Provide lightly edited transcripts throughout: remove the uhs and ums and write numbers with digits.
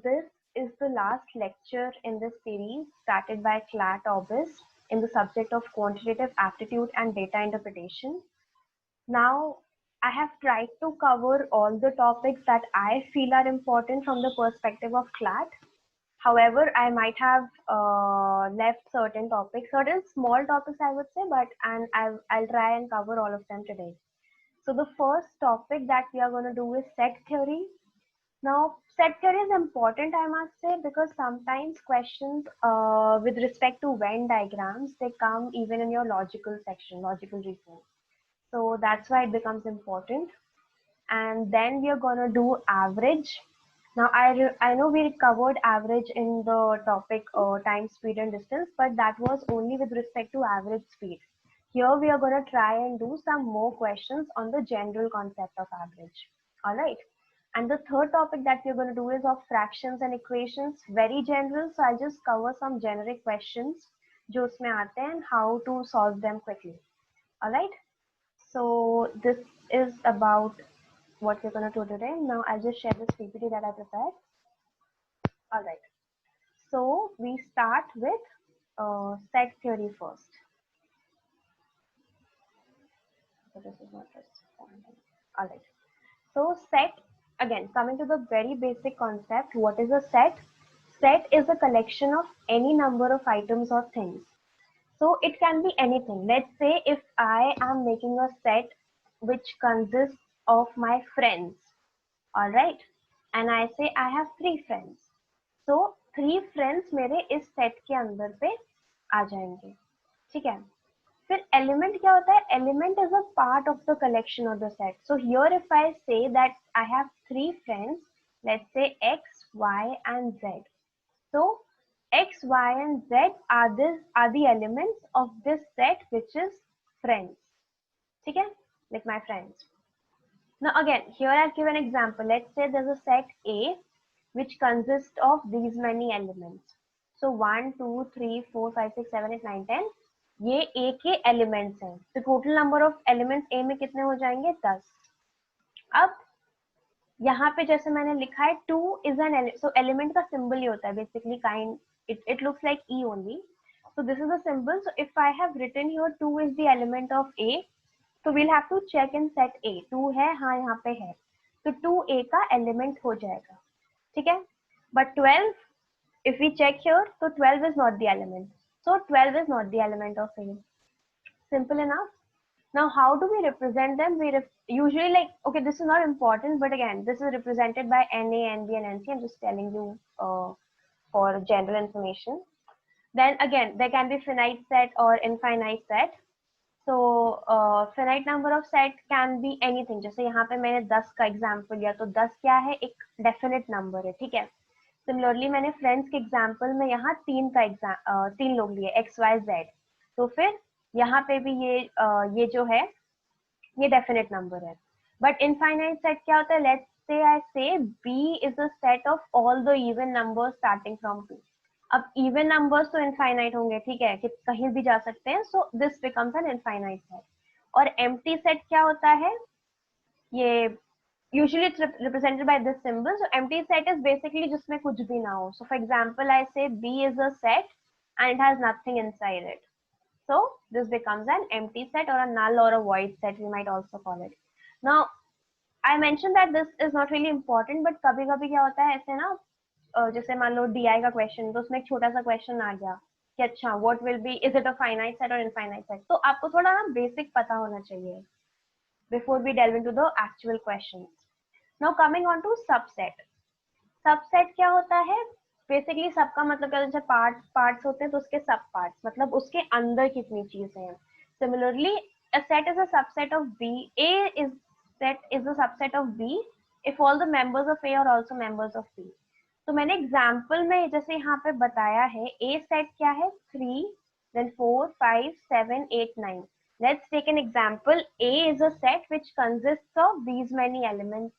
this is the last lecture in this series started by CLAT Orbis in the subject of quantitative aptitude and data interpretation. Now, I have tried to cover all the topics that I feel are important from the perspective of CLAT. However, I might have left certain topics, certain small topics I would say, but I'll try and cover all of them today. So the first topic that we are going to do is set theory. Now, set theory is important, I must say, because sometimes questions with respect to Venn diagrams, they come even in your logical section, logical reasoning. So that's why it becomes important. And then we are going to do average. Now, I know we covered average in the topic time, speed, and distance, but that was only with respect to average speed. Here we are going to try and do some more questions on the general concept of average. All right. And the third topic that we're going to do is of fractions and equations, very general. So I'll just cover some generic questions, जो उसमें आते हैं, and how to solve them quickly. All right. So this is about what we're going to do today. Now I'll just share this PPT that I prepared. All right. So we start with set theory first. So this is not responding. All right. So set, again, coming to the very basic concept, what is a set? Set is a collection of any number of items or things. So it can be anything. Let's say if I am making a set which consists of my friends, all right, and I say I have 3 friends. So 3 friends मेरे इस set के अंदर पे आ जाएंगे, ठीक है? फिर element क्या होता है? Element is a part of the collection of the set. So here if I say that I have 3 friends, let's say X, Y, and Z. So X, Y, and Z are the elements of this set which is friends. ठीक है? Like my friends. Now again, here I'll give an example. Let's say there's a set A which consists of these many elements. So 1, 2, 3, 4, 5, 6, 7, 8, 9, 10. ये A के elements हैं. तो total number of elements A में कितने हो जाएंगे? 10. अब यहाँ पे जैसे मैंने लिखा है 2 is an element. So element का symbol ये होता है basically kind. It looks like E only. So this is the symbol. So if I have written here 2 is the element of A, so we'll have to check in set A. 2 है, हाँ यहाँ पे है. तो 2A का element हो जाएगा, ठीक है? But 12, if we check here, so 12 is not the element. So 12 is not the element of A. Simple enough. Now, how do we represent them? We usually like, okay, this is not important, but again, this is represented by NA, NB, and NC. I'm just telling you for general information. Then again, there can be finite set or infinite set. So finite number of set can be anything. जैसे यहाँ पे मैंने 10 का example लिया, तो 10 क्या है? एक definite number है, ठीक है? Similarly, मैंने friends के example में यहाँ 3 का 3 लोग लिए, X, Y, Z. तो फिर यहाँ पे भी ये जो है ये definite number है. But infinite set क्या होता है? Let's say I say B is a set of all the even numbers starting from 2. अब even numbers तो infinite होंगे, ठीक है, कि कहीं भी जा सकते हैं. So this becomes an infinite set. और empty set क्या होता है? ये usually it's represented by this symbol. So empty set is basically जिसमें कुछ भी ना हो. So for example, I say B is a set and it has nothing inside it. So this becomes an empty set or a null or a void set, we might also call it. Now, I mentioned that this is not really important, but कभी-कभी क्या होता है ऐसे ना, जैसे मान लो DI का question, तो उसमें एक छोटा सा क्वेश्चन आ गया कि अच्छा what will be, is it a finite set or infinite set? तो आपको थोड़ा ना बेसिक पता होना चाहिए before we delve into the actual questions. Now coming on to subset. Subset क्या होता है? बेसिकली सबका मतलब क्या, जैसे पार्ट्स होते हैं तो उसके सब पार्ट्स, मतलब उसके अंदर कितनी चीजें हैं. Similarly a set is a subset of B. Set is a subset of B if all the members of A are also members of B. तो मैंने एग्जाम्पल में जैसे यहाँ पे बताया है, A सेट क्या है? 3, then 4, 5, 7, 8, 9. Let's take an example. A is a set which consists of these many elements.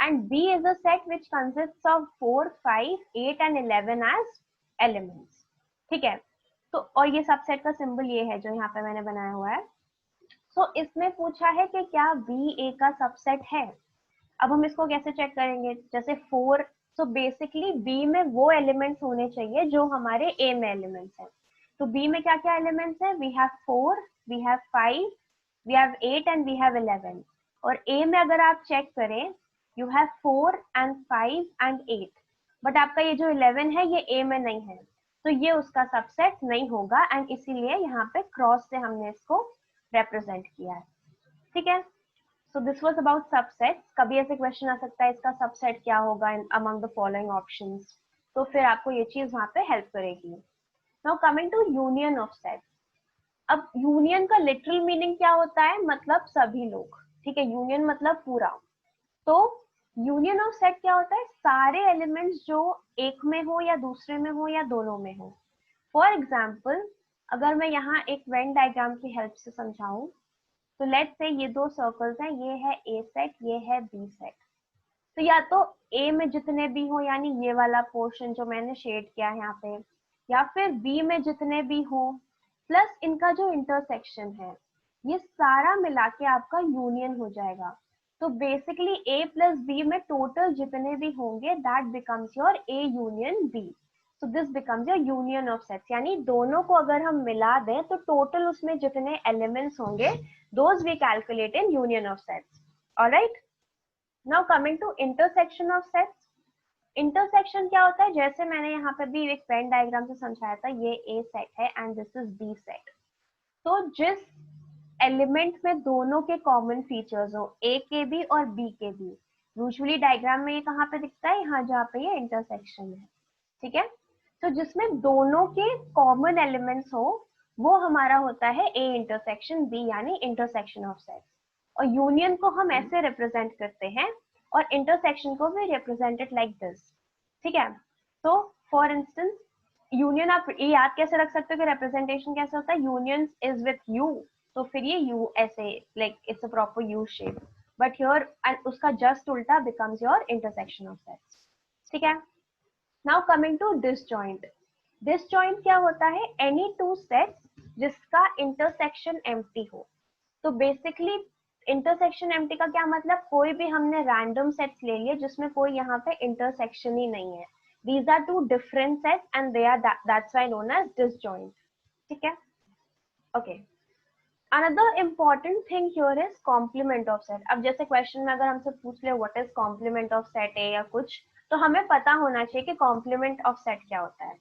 And B is a set which consists of 4, 5, 8 and 11 as elements. ठीक है? तो और ये सबसेट का सिंबल ये है जो यहाँ पे मैंने बनाया हुआ है. So इसमें पूछा है कि क्या B A का सबसेट है. अब हम इसको कैसे चेक करेंगे? जैसे 4 सो बेसिकली बी में वो एलिमेंट्स होने चाहिए जो हमारे ए में एलिमेंट्स हैं। तो बी में क्या क्या एलिमेंट्स हैं? We have 4, we have 5, we have 8 and we have 11। और ए में अगर आप चेक करें, you have 4 and 5 and 8, but आपका ये जो 11 है ये ए में नहीं है, तो ये उसका सबसेट नहीं होगा, एंड इसीलिए यहाँ पे क्रॉस से हमने इसको रिप्रेजेंट किया है। ठीक है, so this was about subsets. कभी ऐसे क्वेश्चन आ सकता है इसका सबसेट क्या होगा अमंग द फॉलोइंग ऑप्शंस, तो फिर आपको ये चीज वहां पे हेल्प करेगी। Now coming to union of sets. अब यूनियन का लिटरल मीनिंग क्या होता है? मतलब सभी लोग। ठीक है, यूनियन मतलब पूरा। तो यूनियन ऑफ सेट क्या होता है? सारे एलिमेंट्स जो एक में हो या दूसरे में हो या दोनों में हो। फॉर एग्जाम्पल, अगर मैं यहाँ एक वेन डायग्राम की हेल्प से समझाऊं, तो लेट्स से ये दो सर्कल्स हैं, ये है ए सेट, ये है बी सेट। तो या तो ए में जितने भी हो, यानी ये वाला पोर्शन जो मैंने शेड किया है यहाँ पे, या फिर बी में जितने भी हो, प्लस इनका जो इंटरसेक्शन है, ये सारा मिला के आपका यूनियन हो जाएगा। तो बेसिकली ए प्लस बी में टोटल जितने भी होंगे, that becomes your A union B. So this becomes your union of sets, यानी दोनों को अगर हम मिला दें तो टोटल उसमें जितने एलिमेंट्स होंगे, those we calculate in union of sets. Alright, now coming to intersection of sets. Intersection क्या होता है? जैसे मैंने यहाँ पे भी एक वेन डायग्राम से समझाया था, ये ए सेट है and this is B set. तो जिस एलिमेंट में दोनों के कॉमन फीचर्स हो, ए के भी और बी के भी, यूजुअली डायग्राम में ये कहाँ पे दिखता है? यहाँ जहाँ पे ये इंटरसेक्शन है। ठीक है, तो जिसमें दोनों के कॉमन एलिमेंट्स हो, वो हमारा होता है ए इंटरसेक्शन बी, यानी इंटरसेक्शन ऑफ सेट्स। और यूनियन को हम ऐसे रिप्रेजेंट करते हैं, और इंटरसेक्शन को भी रिप्रेजेंटेड लाइक दिस। ठीक है, तो फॉर इंस्टेंस यूनियन आप ये याद कैसे रख सकते हो कि रिप्रेजेंटेशन कैसे होता है? यूनियन इज विथ यू, तो फिर ये यू ऐसे, like it's a proper U shape, but your उसका जस्ट उल्टा becomes your intersection of sets. ठीक है, now coming to disjoint. Disjoint क्या होता है? एनी टू सेट्स जिसका इंटरसेक्शन एम्प्टी हो। तो बेसिकली इंटरसेक्शन एम्प्टी का क्या मतलब? कोई भी हमने रैंडम सेट्स ले लिए जिसमें कोई यहाँ पे इंटरसेक्शन ही नहीं है। These are two different sets and they are that's why known as disjoint. ठीक है, okay. Another important thing here is complement of set. अब जैसे क्वेश्चन में अगर हमसे पूछ ले what is complement of set है या कुछ, तो हमें पता होना चाहिए कि complement of set क्या होता है।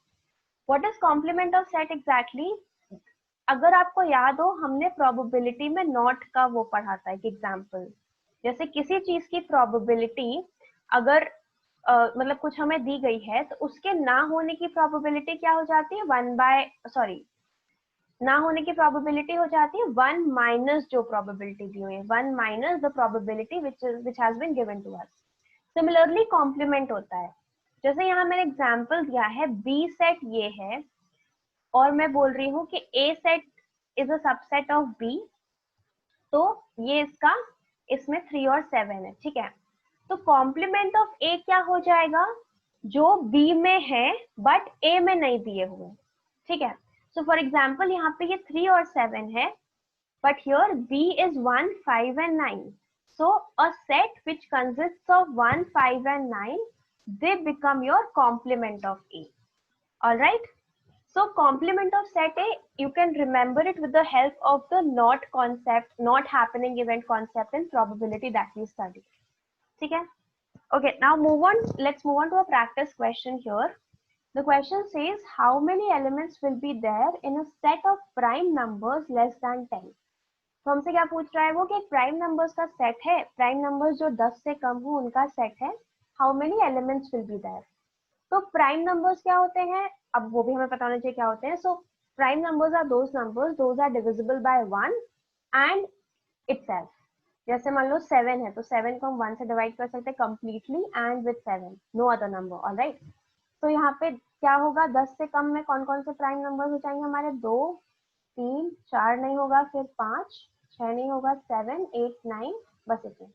What is complement of set exactly? अगर आपको याद हो, हमने प्रोबेबिलिटी में नॉट का वो पढ़ा था एक एग्जाम्पल। जैसे किसी चीज की प्रोबेबिलिटी अगर मतलब कुछ हमें दी गई है, तो उसके ना होने की प्रोबेबिलिटी क्या हो जाती है? ना होने की प्रोबेबिलिटी हो जाती है 1 माइनस जो प्रोबेबिलिटी दी हुई है, 1 minus the probability which has been given to us. Similarly complement होता है। जैसे यहाँ मैंने एग्जाम्पल दिया है, बी सेट ये है, और मैं बोल रही हूँ कि A set is a subset of B, तो ये इसका इसमें 3 और 7 है। ठीक है, तो कॉम्प्लीमेंट ऑफ ए क्या हो जाएगा? जो बी में है बट ए में नहीं दिए हुए। ठीक है, सो फॉर एग्जाम्पल यहाँ पे ये 3 और 7 है, but here b is 1, 5 and 9. So a set which consists of 1, 5 and 9, they become your complement of A. Alright? So complement of set A, you can remember it with the help of the not concept, not happening event concept and probability that we studied. Okay? Okay, now let's move on to a practice question here. The question says, how many elements will be there in a set of prime numbers less than 10? तो हमसे क्या पूछ रहा है वो कि एक prime numbers का सेट है, प्राइम नंबर्स जो 10 से कम हो उनका सेट है, how many elements will be there. तो प्राइम नंबर्स क्या होते हैं, अब वो भी हमें पता होना चाहिए क्या होते हैं। So prime numbers are those are divisible by 1 and itself. जैसे मान लो 7 है, तो 7 को हम 1 से डिवाइड कर सकते हैं completely and with 7, no other number. Alright, तो यहाँ पे क्या होगा, 10 से कम में कौन कौन से प्राइम नंबर्स हो जाएंगे हमारे? 2, 3, 4 नहीं होगा, फिर 5, 6 नहीं होगा, 7, 8, 9, बस इतने।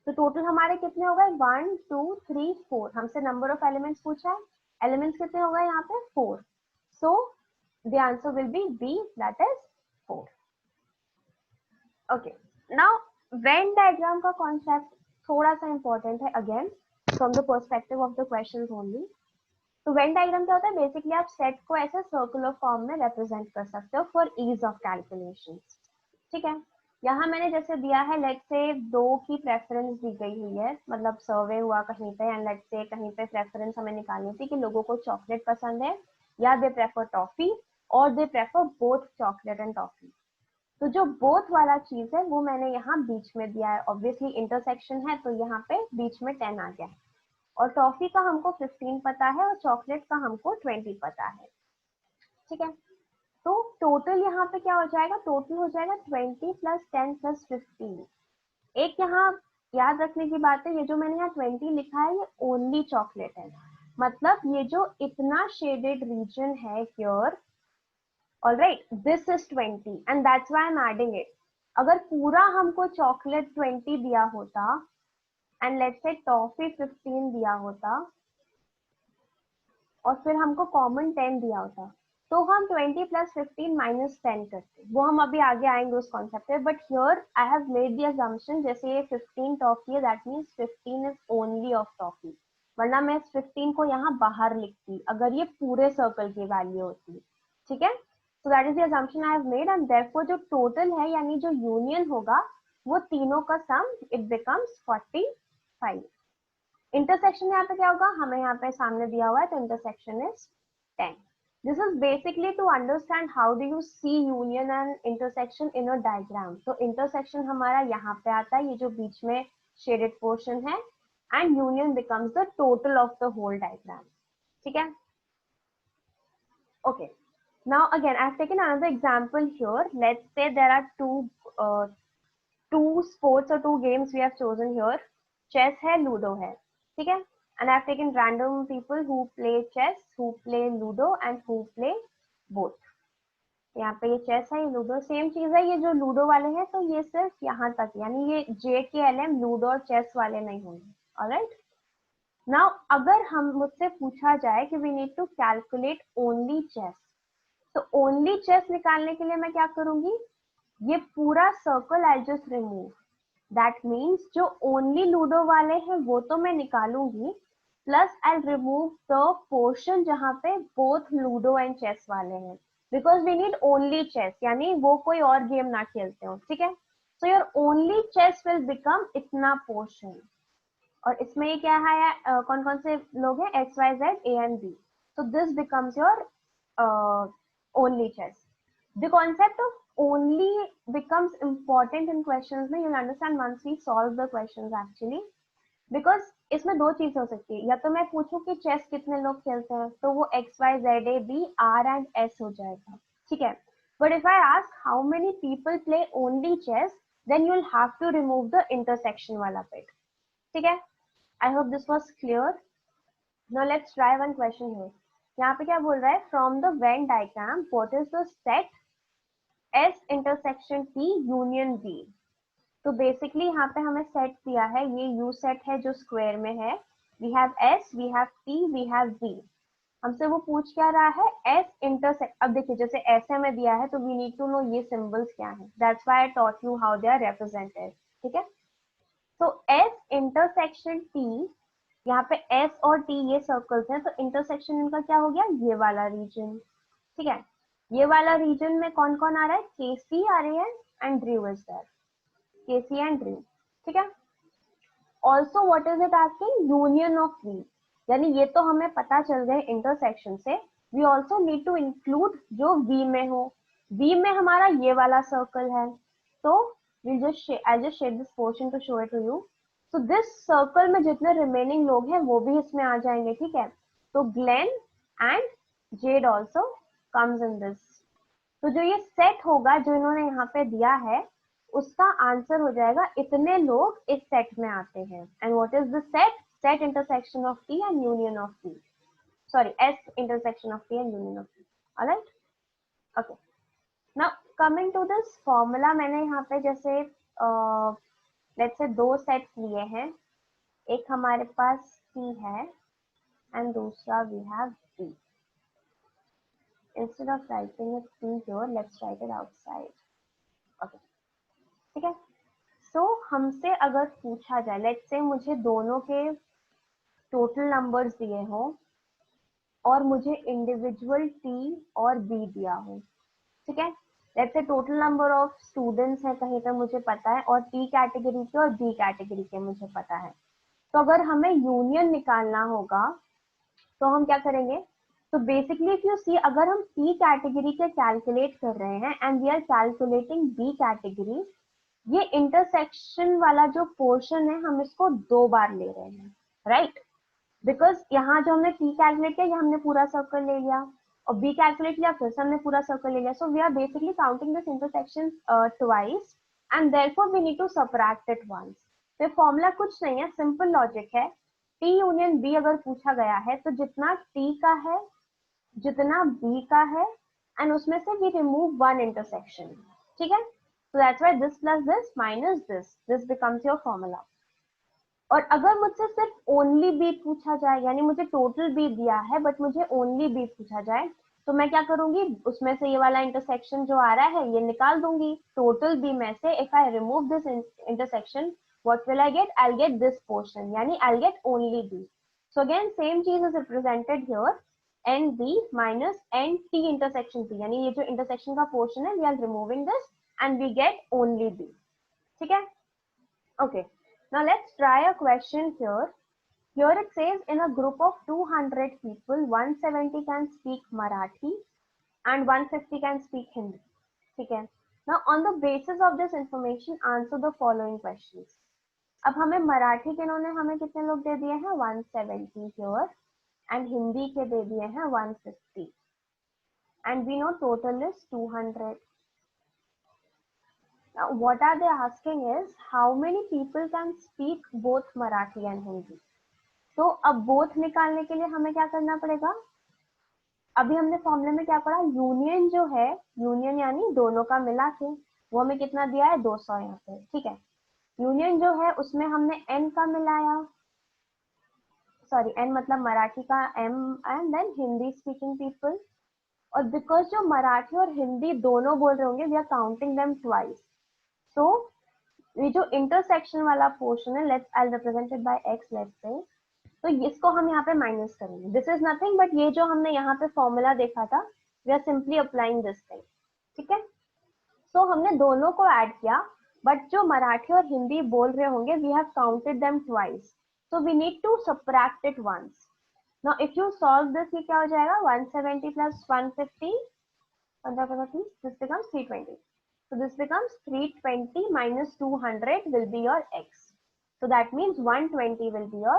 तो टोटल हमारे कितने हो गए? 1, 2, 3, 4। हमसे नंबर ऑफ एलिमेंट्स पूछा है, एलिमेंट्स कितने हो गए यहाँ पे? 4। So the answer will be B, that is 4। Okay, now Venn diagram का कॉन्सेप्ट थोड़ा सा इंपॉर्टेंट है again, from the perspective of the questions only. तो वेन डायग्राम क्या होता है, बेसिकली आप सेट को ऐसे सर्कुलर फॉर्म में रिप्रेजेंट कर सकते हो फॉर ईज ऑफ कैलकुलेशन। ठीक है, यहाँ मैंने जैसे दिया है, लेट्स से 2 की प्रेफरेंस दी गई हुई है, मतलब सर्वे हुआ कहीं पे एंड लेट्स से कहीं पे प्रेफरेंस हमें निकालनी थी कि लोगों को चॉकलेट पसंद है या दे प्रेफर टॉफी और they prefer both chocolate and toffee. तो जो बोथ वाला चीज है वो मैंने यहाँ बीच में दिया है, ऑब्वियसली इंटरसेक्शन है तो यहाँ पे बीच में 10 आ गया है। और टॉफी का हमको 15 पता है और चॉकलेट का हमको 20 पता है। ठीक है, तो टोटल यहाँ पे क्या हो जाएगा, टोटल हो जाएगा 20 प्लस 10 प्लस 15। एक यहाँ याद रखने की बात है, ये जो मैंने यहाँ 20 लिखा है ये ओनली चॉकलेट है, मतलब ये जो इतना शेडेड रीजन है here, alright, this is 20 and that's why I am adding it. अगर पूरा हमको चॉकलेट 20 दिया होता एंड लेट्स से टॉफी 15 दिया होता और फिर हमको कॉमन 10 दिया होता, तो हम 20 प्लस 15 माइनस 10 करते, वो हम अभी आगे आएंगे उस कॉन्सेप्ट पे। But here I have made the assumption जैसे ये 15 टॉफी है, that means 15 is only of toffee, वरना मैं इस 15 को यहाँ बाहर लिखती अगर ये पूरे सर्कल की वैल्यू होती। ठीक है, so that is the assumption I have made and therefore जो टोटल है यानी जो यूनियन होगा वो तीनों का सम इट बिकम्स 45। इंटरसेक्शन यहाँ पे क्या होगा, हमें यहाँ पे सामने दिया हुआ है तो intersection is 10। This is basically to understand how do you see union and intersection in a diagram. तो इंटरसेक्शन हमारा यहाँ पे आता है, ये जो बीच में शेडेड पोर्शन है, and union becomes the total of the whole diagram. ठीक है, okay, now again I have taken another example here. Let's say there are two sports or two games we have chosen here. Chess है, Ludo है, ठीक है, and I have taken random people who play chess, who play Ludo and who play both. यहाँ पे ये chess है, ये ludo, same चीज है। ये जो लूडो वाले हैं तो ये सिर्फ यहाँ तक, यानी ये JKLM लूडो और चेस वाले नहीं होंगे। ऑलराइट, नाउ अगर हम मुझसे पूछा जाए कि we need to calculate only chess, तो ओनली चेस निकालने के लिए मैं क्या करूंगी, ये पूरा circle I just remove, that means जो ओनली लूडो वाले हैं वो तो मैं निकालूंगी, plus I remove the portion जहां पे बोथ लूडो एंड चेस वाले हैं, because we need only chess, यानी वो कोई और गेम ना खेलते हो। ठीक है, so your only chess will become इतना पोर्शन, और इसमें ये क्या है, कौन कौन से लोग हैं, XYZ A and B, so this becomes your only chess. The concept of only becomes important in questions में, you'll understand once we solve the questions actually, because इसमें दो चीज हो सकती है, या तो मैं पूछूं कि चेस कितने लोग खेलते हैं तो वो XYZAB R and S हो जाएगा। ठीक है, but if I ask how many people play only chess, then you'll have to remove the intersection वाला bit. ठीक है, I hope this was clear. Now let's try one question here. यहाँ पे क्या बोल रहा है, from the Venn diagram what is the set S intersection T union B? तो बेसिकली यहाँ पे हमें सेट दिया है, ये U सेट है जो स्क्वायर में है, we have S, we have T, we have B. हमसे वो पूछ क्या रहा है, S इंटरसेक्ट। अब देखिए जैसे ऐसे में दिया है तो we need to know ये symbols क्या है, that's why I taught you how they are represented. ठीक है, तो S इंटरसेक्शन T, यहाँ पे S और T ये सर्कल्स हैं, तो इंटरसेक्शन इनका क्या हो गया, ये वाला रीजन। ठीक है, ये वाला रीजन में कौन कौन आ रहा है, KC आ रही है and Drew is there, KC and Drew. ठीक है, also what is it asking, union of V, यानी ये तो हमें पता चल गए इंटरसेक्शन से, we also need to include जो V में हो। V में हमारा ये वाला सर्कल है, तो I just shade this portion to show it to you. तो दिस सर्कल में जितने रिमेनिंग लोग हैं वो भी इसमें आ जाएंगे। ठीक है, तो Glenn and Z also comes in this. तो जो ये सेट होगा जो इन्होंने यहाँ पे दिया है उसका आंसर हो जाएगा इतने लोग इस सेट में आते हैं। And what is the set, set intersection of T and union of T, sorry S intersection of T and union of T। Alright, okay, now coming to this formula, मैंने यहाँ पे जैसे लेट्स से दो sets लिए हैं, एक हमारे पास C है एंड दूसरा we have D. Instead of writing it T here, let's write it outside. Okay, ठीक है, सो हमसे अगर पूछा जाए, लेट्स से मुझे दोनों के टोटल नंबर्स दिए हो और मुझे इंडिविजुअल टी और बी दिया हो, ठीक है। Let's say total number of students है कहीं पे मुझे पता है, और टी कैटेगरी के और बी कैटेगरी के मुझे पता है। तो अगर हमें यूनियन निकालना होगा तो हम क्या करेंगे? तो बेसिकली इफ यू सी, अगर हम टी कैटेगरी के कैलकुलेट कर रहे हैं and we are calculating B category, ये इंटरसेक्शन वाला जो पोर्शन है हम इसको 2 बार ले रहे हैं, राइट? बिकॉज यहाँ जो हमने टी कैलकुलेट किया, ये हमने पूरा सर्कल ले लिया, और बी कैलकुलेट किया फिर से हमने पूरा सर्कल ले लिया। So we are basically counting this intersection twice and therefore we need to subtract it once. तो फॉर्मूला कुछ नहीं है, सिंपल लॉजिक है। टी यूनियन बी अगर पूछा गया है तो जितना टी का है, जितना बी का है, एंड उसमें से वी रिमूव वन इंटरसेक्शन, ठीक है। So that's why this plus this minus this becomes your formula. और अगर मुझसे सिर्फ ओनली बी पूछा जाए, यानी मुझे टोटल बी दिया है बट मुझे ओनली बी पूछा जाए, तो मैं क्या करूंगी? उसमें से ये वाला इंटरसेक्शन जो आ रहा है ये निकाल दूंगी। टोटल बी में से if I remove this intersection, what will I get? I will get this portion, यानी I will get only B. So again same चीज is represented here, N B minus N T intersection B, यानी ये जो intersection का portion है we are removing this and we get only B, ठीक है। Okay, now let's try a question here. Here it says in a group of 200 people, 170 can speak Marathi and 150 can speak Hindi. ठीक है. Now on the basis of this information, answer the following questions. अब हमें मराठी के इन्होंने हमें कितने लोग दे दिए हैं? 170 here, and हिंदी के दे दिए हैं 150, and we know total is 200. Now, what are they asking is how many people can speak both Marathi and Hindi? तो अब बोथ निकालने के लिए हमें क्या करना पड़ेगा? अभी हमने फॉर्मूले में क्या पढ़ा? यूनियन जो है, यूनियन यानी दोनों का मिला के, वो हमें कितना दिया है? 200 यहाँ पे, ठीक है। यूनियन जो है उसमें हमने एन का मिलाया, सॉरी एन मतलब मराठी का M, and then Hindi speaking people. और बिकॉज जो मराठी और हिंदी दोनों बोल रहे होंगे, we are counting them twice. So ये जो इंटरसेक्शन वाला पोर्शन है, let's I represented by X, let's say, तो इसको हम यहाँ पे माइनस करेंगे। दिस इज नथिंग बट ये जो हमने यहाँ पे फॉर्मूला देखा था, we are simply applying this thing, ठीक है। सो हमने दोनों को ऐड किया, बट जो मराठी और हिंदी बोल रहे होंगे, we have counted them twice, so we need to subtract it once. Now if you solve this, ये क्या हो जाएगा? 170 plus 150, 15 this becomes 320. So this becomes 320 minus 200 will be your x. So that means 120 will be your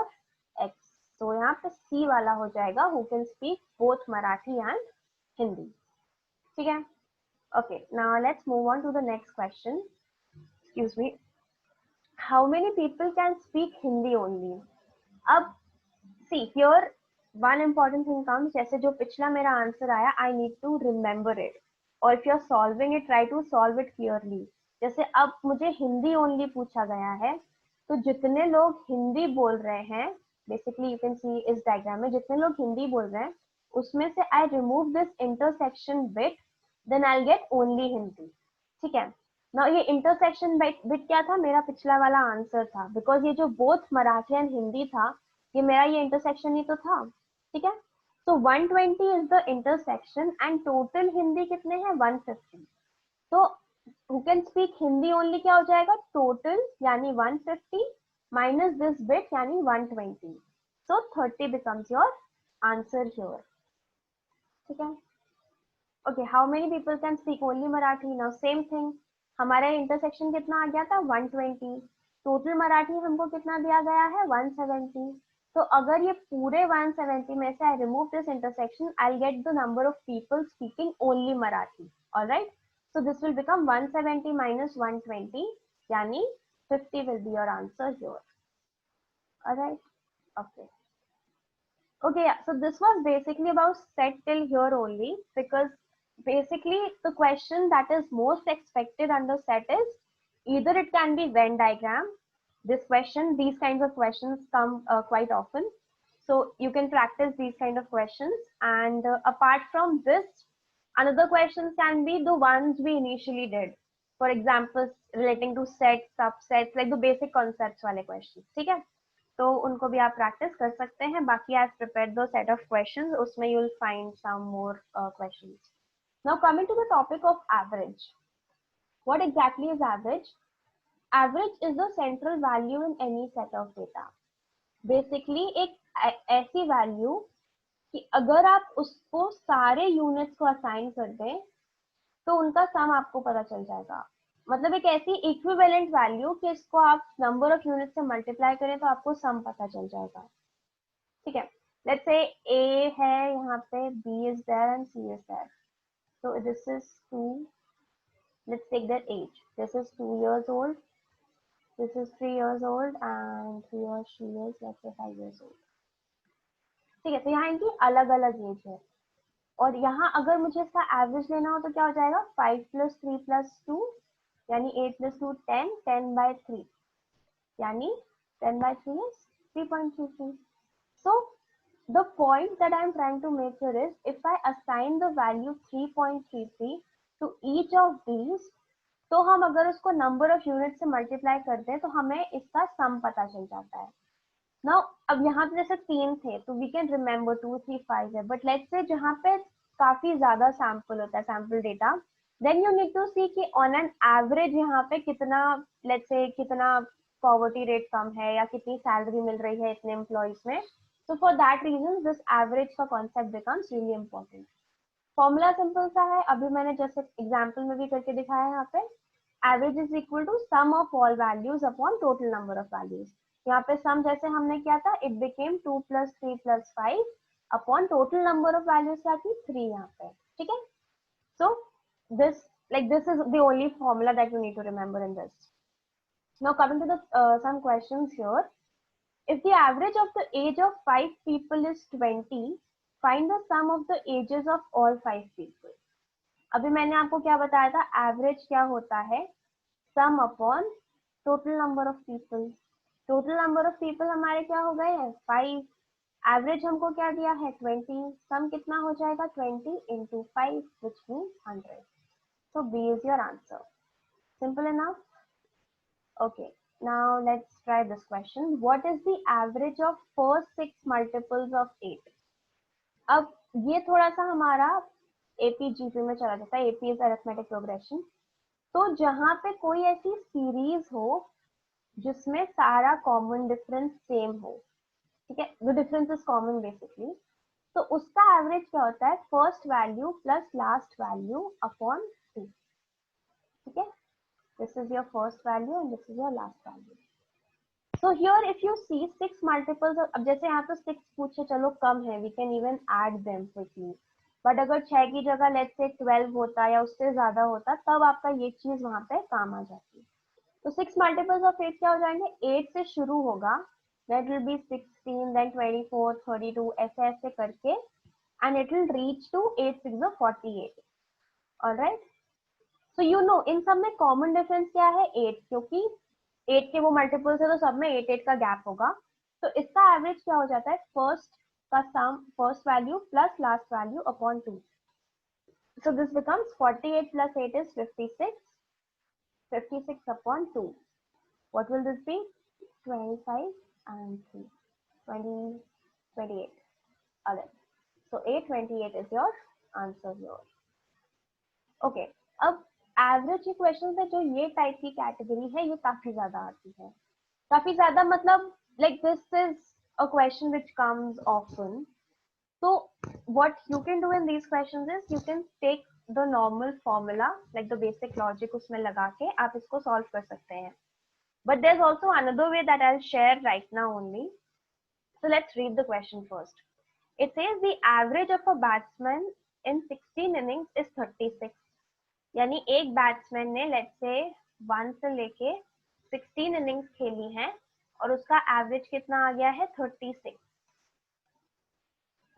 x. So यहाँ पे C वाला हो जाएगा who can speak both Marathi and Hindi. ठीक है? Okay, now let's move on to the next question. Excuse me. How many people can speak Hindi only? अब see here one important thing comes, जैसे जो पिछला मेरा answer आया, I need to remember it. और if you are solving it, try to solve it clearly. जैसे अब मुझे हिंदी ओनली पूछा गया है, तो जितने लोग हिंदी बोल रहे हैं, बेसिकली यू कैन सी इस डायग्राम में, जितने लोग हिंदी बोल रहे हैं उसमें से I remove this intersection bit, then I get only Hindi, ठीक है ना। ये इंटरसेक्शन बिट क्या था? मेरा पिछला वाला आंसर था, बिकॉज ये जो बोथ मराठी एंड हिंदी था, ये मेरा ये इंटरसेक्शन ही तो था, ठीक है। So 120 is the intersection and total Hindi कितने हैं? 150. तो who can speak Hindi only क्या हो जाएगा? Total यानी 150 minus this bit यानी 120. So 30 becomes your answer here. ठीक है? Okay, how many people can speak only Marathi? Now same thing. हमारा इंटरसेक्शन कितना आ गया था? 120. टोटल मराठी हमको कितना दिया गया है? 170. तो अगर ये पूरे 170 में से I remove this intersection, I'll get the number of people speaking only Marathi. All right. So this will become 170 minus 120, यानी 50 will be your answer here. All right. Okay. Okay. Yeah. So this was basically about set till here only, because basically the question that is most expected under set is either it can be Venn diagram. These kinds of questions come quite often, so you can practice these kind of questions. And apart from this, another questions can be the ones we initially did, for example relating to sets, subsets, like the basic concepts wale questions, ठीक है। तो उनको भी आप practice कर सकते हैं. बाकी I prepared the set of questions, उसमें you will find some more questions. Now coming to the topic of average. What exactly is average? Average is the central value in any set of data. Basically एक ऐसी value कि अगर आप उसको सारे units को assign कर दें तो उनका सम आपको पता चल जाएगा. मतलब एक ऐसी इक्विवेलेंट वैल्यू कि इसको आप नंबर ऑफ यूनिट से मल्टीप्लाई करें तो आपको सम पता चल जाएगा. ठीक है. लेट्स से ए है यहाँ पे, B is there and C is there. so this is 2. Let's take their age. This is 2 years old, this is 3 years old, and he or she is let's say 5 years old. ठीक है. तो यहाँ इनकी अलग अलग as है और यहाँ अगर मुझे इसका एवरेज लेना हो तो क्या हो जाएगा, 5 + 3 + 2 यानी 8 + 2 10, 10/3 यानी 10/3 is 3.33. So the point that I am trying to make here is if I assign the value 3.33 to each of these, तो हम अगर उसको नंबर ऑफ यूनिट से मल्टीप्लाई करते हैं तो हमें इसका सम पता चल जाता है. नाउ अब यहाँ पे जैसे 3 थे तो वी कैन रिमेम्बर 2 3 5 है, बट लेट्स से जहाँ पे काफी ज्यादा सैंपल होता है, sample data, then you need to see कि ऑन एन एवरेज यहाँ पे कितना, लेट्स से कितना पॉवर्टी रेट कम है या कितनी सैलरी मिल रही है इतने एम्प्लॉइज में. So for that reason this average का concept becomes really important. Formula simple सा है, अभी मैंने जैसे एग्जांपल में भी करके दिखाया है. यहाँ पे average is equal to sum of all values upon total number of values. यहाँ पे सम जैसे हमने किया था, it became 2 + 3 + 5 upon total number of values क्या थी, 3 यहाँ पे. ठीक है. सो this is the only formula that you need to remember in this. Now coming to the some questions here. If the average of the age of 5 people is 20, find the sum of the ages of all 5 people. अभी मैंने आपको क्या बताया था, average क्या होता है, सम upon total number of people. Total number of people हमारे क्या हो गए हैं, 5. एवरेज हमको क्या दिया है, 20. सम कितना हो जाएगा, 20 × 5 which means 100. So B is your answer. Simple enough. Okay. Now let's try this question. What is the average of first 6 multiples of 8? अब ये थोड़ा सा हमारा APGP में चला जाता है, AP is arithmetic progression. तो जहाँ पे कोई ऐसी सीरीज हो जिसमें सारा कॉमन डिफरेंस सेम हो, ठीक है, the difference is common basically, तो उसका एवरेज क्या होता है, first value plus last value upon 2. ठीक है. This is your first value and this is your last value. So here if you see 6 multiples of, अब जैसे यहाँ तो 6 पूछे, चलो कम है, we can even add them quickly. But अगर 6 की जगह let's say 12 होता या उससे ज्यादा होता तब आपका ये चीज वहां पे काम आ जाती. तो 6 multiples of 8 क्या हो जाएंगे, 8 से शुरू होगा, that will be 16, then 24, 32 ऐसे ऐसे करके and it will reach to 8 6 48. Alright. So you know इन सब में कॉमन डिफरेंस क्या है, 8, क्योंकि 8 के वो मल्टीपल्स है तो सब में 8 8 का गैप होगा. तो इसका एवरेज क्या हो जाता है, फर्स्ट का sum, first value plus last value upon 2. So this becomes 48 + 8 is 56. 56 upon 2. What will this be? 25 and 3. 20, 28. Alright. So 828 is your answer here. Okay. अब एवरेज के क्वेश्चन में जो ये टाइप की कैटेगरी है ये काफी ज्यादा आती है. काफी ज्यादा मतलब like this is a question which comes often. So what you can do in these questions is you can take the normal formula like the basic logic उसमें लगा के आप इसको solve कर सकते हैं. But there's also another way that I'll share right now only. So let's read the question first. It says the average of a batsman in 16 innings is 36. यानी एक बैट्समैन ने लेट्स से 1 से लेके 16 innings खेली हैं और उसका average कितना आ गया है, 36.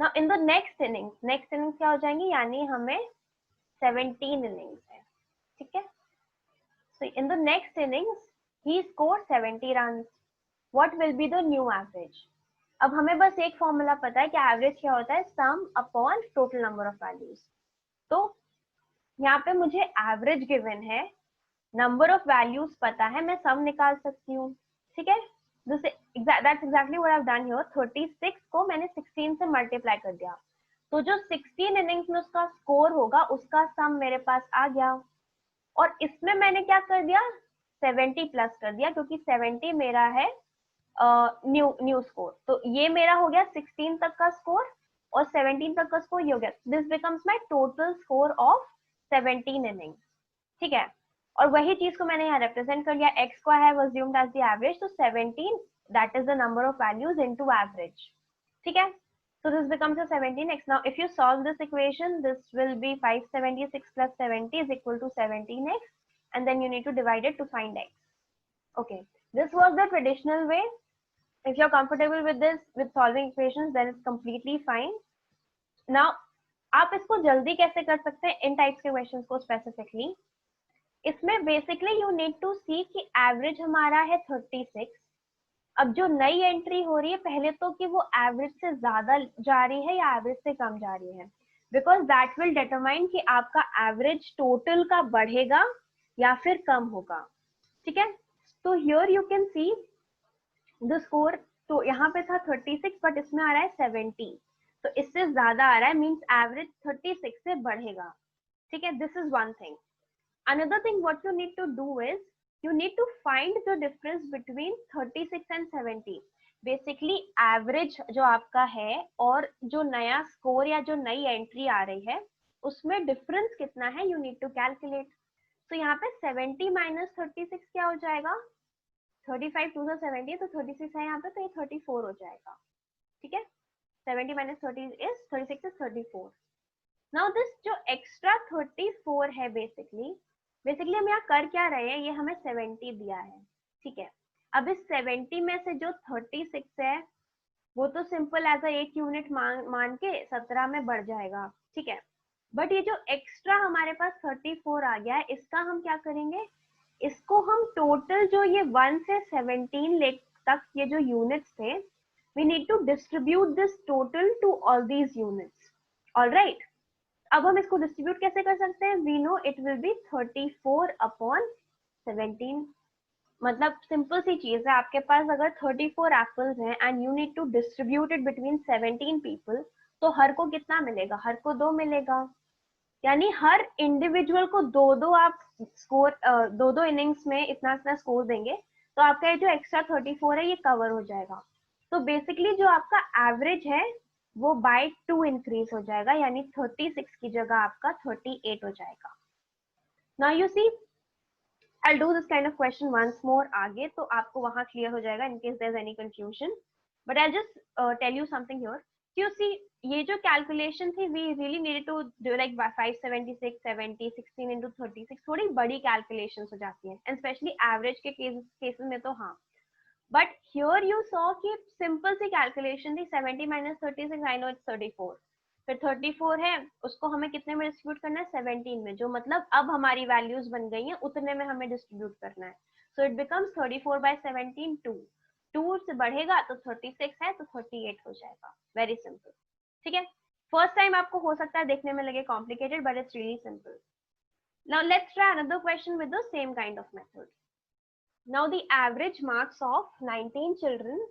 Now in the next innings क्या हो जाएंगी, यानी हमें 17 इनिंग्स है. ठीक है. So in the next innings he score 70 run. What will be the new average. अब हमें बस एक फॉर्मूला पता है कि एवरेज क्या होता है, सम upon total number of values. तो यहाँ पे मुझे एवरेज गिवन है, नंबर ऑफ वैल्यूज पता है, मैं सम निकाल सकती हूँ. ठीक है. That's exactly what I've done here. 36 को मैंने 16 से मल्टीप्लाई कर दिया, तो जो 16 इनिंग्स में उसका स्कोर होगा उसका सम मेरे पास आ गया। और इसमें मैंने क्या कर दिया, 70 प्लस कर दिया, क्योंकि 70 मेरा है न्यू स्कोर। तो ये मेरा हो गया 16 तक का स्कोर और 17 तक का स्कोर ये हो गया। This becomes my total score of 17 innings. ठीक है, और वही चीज को मैंने यहाँ रिप्रेजेंट कर लिया, x को I have assumed as the average, तो 17 that is the number of values into average. ठीक है, so this becomes a 17x. Now if you solve this equation, this will be 576 plus 70 is equal to 17x, and then you need to divide it to find x. Okay, this was the traditional way. If you're comfortable with this, with solving equations, then it's completely fine. Now आप इसको जल्दी कैसे कर सकते हैं इन types के questions को specifically? इसमें basically you need to see कि एवरेज हमारा है 36। अब जो नई एंट्री हो रही है, पहले तो कि वो एवरेज से ज्यादा जा रही है या एवरेज से कम जा रही है, बिकॉज दैट विल डिटरमाइन कि आपका एवरेज टोटल का बढ़ेगा या फिर कम होगा। ठीक है, तो here you can see the score, तो यहाँ पे था 36 बट इसमें आ रहा है 70, तो इससे ज्यादा आ रहा है, मीन्स एवरेज 36 से बढ़ेगा। ठीक है, this is one thing. Another thing what you need to do is you need to find the difference between 36 and 70. Basically average जो आपका है और जो नया स्कोर या जो नई एंट्री आ रही है उसमें डिफरेंस कितना है, you need to calculate. तो यहाँ पे 70 minus 36 क्या हो जाएगा, 35 to the 70, तो 36 है यहाँ पे, तो ये 34 हो जाएगा। ठीक है, 70 minus 30 is 36 is 34. Now this जो extra 34 है बेसिकली हम यहाँ कर क्या रहे हैं, ये हमें 70 दिया है। ठीक है, अब इस 70 में से जो 36 है वो तो सिंपल एज एक यूनिट मान के 17 में बढ़ जाएगा। ठीक है, बट ये जो एक्स्ट्रा हमारे पास 34 आ गया है, इसका हम क्या करेंगे, इसको हम टोटल जो ये 1 से 17 तक ये जो यूनिट्स थे, we need to distribute this total to all these units. Alright, अब हम इसको डिस्ट्रीब्यूट कैसे कर सकते हैं, we know it will be 34 upon 17। मतलब सिंपल सी चीज है, आपके पास अगर 34 एप्पल्स हैं and you need to distribute it between 17 people, तो हर को कितना मिलेगा, हर को 2 मिलेगा, यानी हर इंडिविजुअल को दो आप स्कोर, दो इनिंग्स में इतना इतना स्कोर देंगे, तो आपका ये जो एक्स्ट्रा 34 है ये कवर हो जाएगा। तो बेसिकली जो आपका एवरेज है वो बाय 2 इंक्रीज हो जाएगा, यानी 36 की जगह आपका 38 हो जाएगा। Now you see, I'll do this kind of question once more आगे, तो आपको वहां क्लियर हो जाएगा in case there's any confusion. But I'll just tell you something here. You see, ये जो calculation थी, we really needed to do like 576, 70, 16 into 36, थोड़ी बड़ी calculations हो जाती हैं, and especially average के cases में तो हाँ। But here you saw कि simple सी calculation थी, 70 minus 36, I know it's 34. फिर 34 है, उसको हमें कितने में डिस्ट्रीब्यूट करना है, 17 में, जो मतलब अब हमारी वैल्यूज बन गई हैं, उतने में हमें डिस्ट्रीब्यूट करना है। सो इट बिकम्स 34 by 17 2 से बढ़ेगा तो 36 है, तो 38 हो जाएगा। Very simple. ठीक है, फर्स्ट टाइम आपको हो सकता है देखने में लगे complicated, but it's really simple. Now let's try another question with the same kind of method. Now the average marks of 19 children,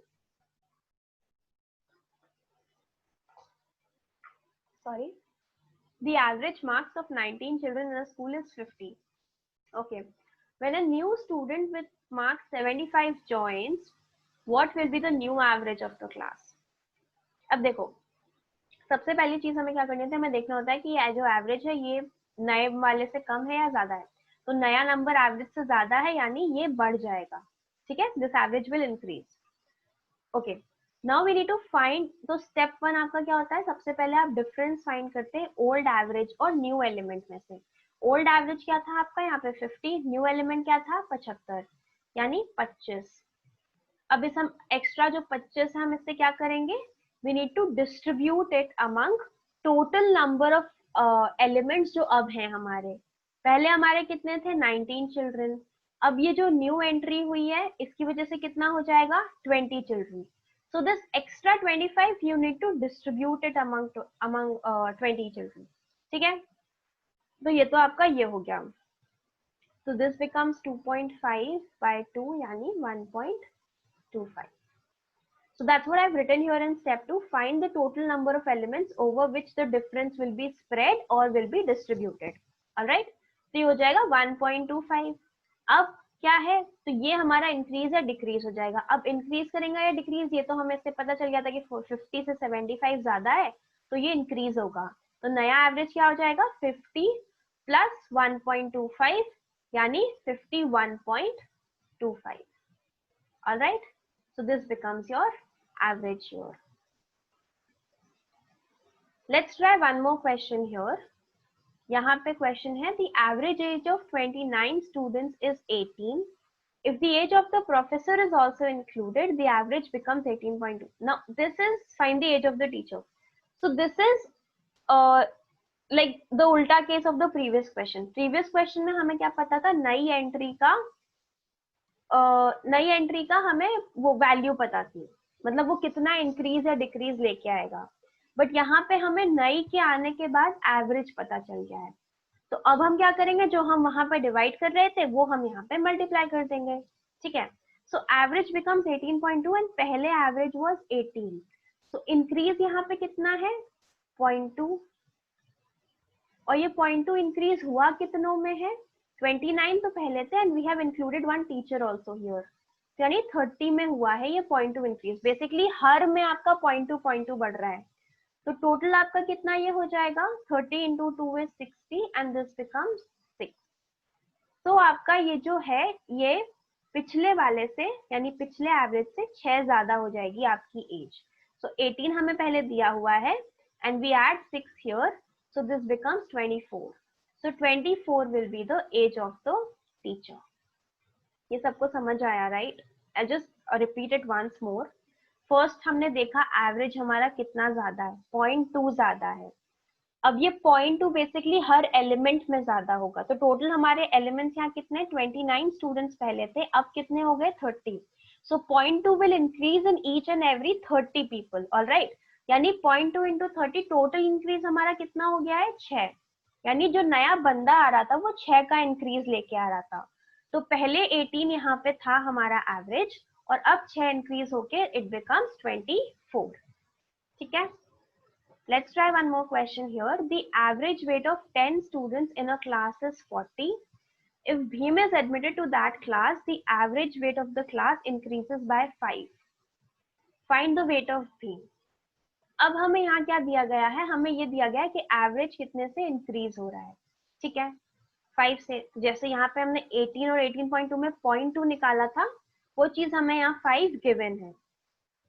the average marks of 19 children in a school is 50. Okay, when a new student with mark 75 joins, what will be the new average of the class? अब देखो, सबसे पहली चीज हमें क्या करनी होती है, हमें देखना होता है कि ये जो एवरेज है ये नए वाले से कम है या ज्यादा है। तो नया नंबर एवरेज से ज्यादा है, यानी ये बढ़ जाएगा। ठीक है, this average will increase. Okay, now we need to find, तो स्टेप 1 आपका क्या होता है, सबसे पहले आप डिफरेंस फाइंड करते हैं ओल्ड एवरेज और न्यू एलिमेंट में से। ओल्ड एवरेज क्या था आपका यहाँ पे 50, न्यू एलिमेंट क्या था 75, यानी 25। अब इस हम एक्स्ट्रा जो 25 है, हम इससे क्या करेंगे, we need to distribute it among total number of elements जो अब हैं हमारे। पहले हमारे कितने थे, 19 चिल्ड्रन। अब ये जो न्यू एंट्री हुई है इसकी वजह से कितना हो जाएगा, 20 children. So this extra 25 you need to distribute it among 20 children. ठीक है, तो ये तो आपका ये हो गया। तो दिस बिकम्स 2.5 by 2, यानी 1.2। 25. So that's what I've written here in step 2. Find the total number of elements over which the difference will be spread or will be distributed. Alright, तो ये हो जाएगा 1.25. अब क्या है, तो ये हमारा इंक्रीज या डिक्रीज हो जाएगा. अब इंक्रीज करेंगे या डिक्रीज, ये तो हमें इससे पता चल गया था कि 50 से 75 ज्यादा है, तो ये इंक्रीज होगा. तो नया एवरेज क्या हो जाएगा, 50 प्लस 1.25 यानी 51.25. Alright, so this becomes your average here. Let's try one more question here. यहाँ पे question है, the average age of 29 students is 18. If the age of the professor is also included, the average becomes 18.2. Now this is find the age of the teacher. So this is like the ulta case of the previous question. Previous question में हमें क्या पता था, नई entry का हमें वो value पता थी, मतलब वो कितना इंक्रीज या डिक्रीज लेके आएगा. बट यहाँ पे हमें नई के आने के बाद एवरेज पता चल गया है. तो अब हम क्या करेंगे, जो हम वहां पे डिवाइड कर रहे थे वो हम यहाँ पे मल्टीप्लाई कर देंगे. ठीक है, सो एवरेज बिकम्स 18.2 एंड पहले एवरेज वाज 18. सो इंक्रीज यहाँ पे कितना है, 0.2, और ये 0.2 इंक्रीज हुआ कितनों में है, 29 तो पहले थे and we have included one teacher also here, यानी 30 में हुआ है ये 0.2 इंक्रीज. बेसिकली हर में आपका 0.2 बढ़ रहा है. तो टोटल आपका कितना ये हो जाएगा, 30 into 2 is 60 and this becomes 6. तो आपका ये जो है ये पिछले वाले से यानी पिछले एवरेज से 6 ज्यादा हो जाएगी आपकी एज. सो 18 हमें पहले दिया हुआ है and we add 6 here, so this becomes 24. So 24 will be the age of the teacher. ये सबको समझ आया, right? I'll just repeat it once more. First हमने देखा एवरेज हमारा कितना ज्यादा है, 0.2 ज्यादा है. अब ये 0.2 बेसिकली हर एलिमेंट में ज्यादा होगा. तो टोटल हमारे एलिमेंट्स यहाँ कितने, 29 स्टूडेंट्स पहले थे, अब कितने हो गए, 30. So 0.2 will increase in each and every 30 people. All right? यानी 0.2 into 30 टोटल इंक्रीज हमारा कितना हो गया है, 6. यानी जो नया बंदा आ रहा था वो 6 का इंक्रीज लेके आ रहा था. तो पहले 18 यहाँ पे था हमारा एवरेज और अब 6 इंक्रीज होके इट बिकम्स 24. ठीक है, let's try one more question here. The average weight of 10 students in a class is 40. If Bhim is admitted to that class, the average weight of the class increases by 5. Find the weight of Bhim. अब हमें यहाँ क्या दिया गया है, हमें ये दिया गया है कि एवरेज कितने से इंक्रीज हो रहा है. ठीक है, 5 से. जैसे यहाँ पे हमने 18 और 18.2 में 0.2 निकाला था, वो चीज हमें यहाँ 5 गिवन है.